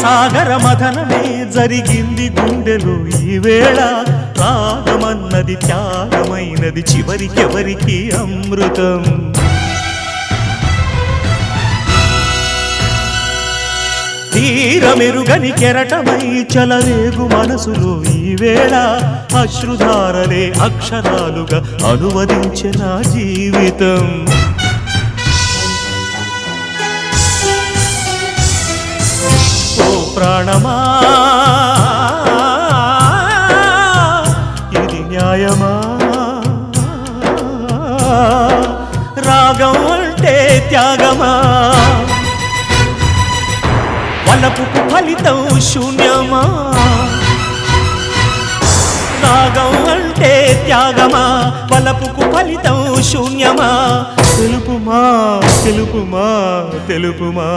సాగర మథనమే జరిగింది గుండెలో ఈ వేళ రాగమన్నది త్యాగమైనది చివరికెవరికి అమృతం తీరమెరుగని కెరటమై చలరేగు మనసులో ఈ వేళ అశ్రుధారలే అక్షరాలుగా అనువదించే నా జీవితం ఓ ప్రాణమా ఇది న్యాయమా రాగం అంటే త్యాగమా వలపుకు ఫలితం శూన్యమా రాగం అంటే త్యాగమా వలపుకు ఫలితం శూన్యమా తెలుపుమా తెలుపుమా తెలుపుమా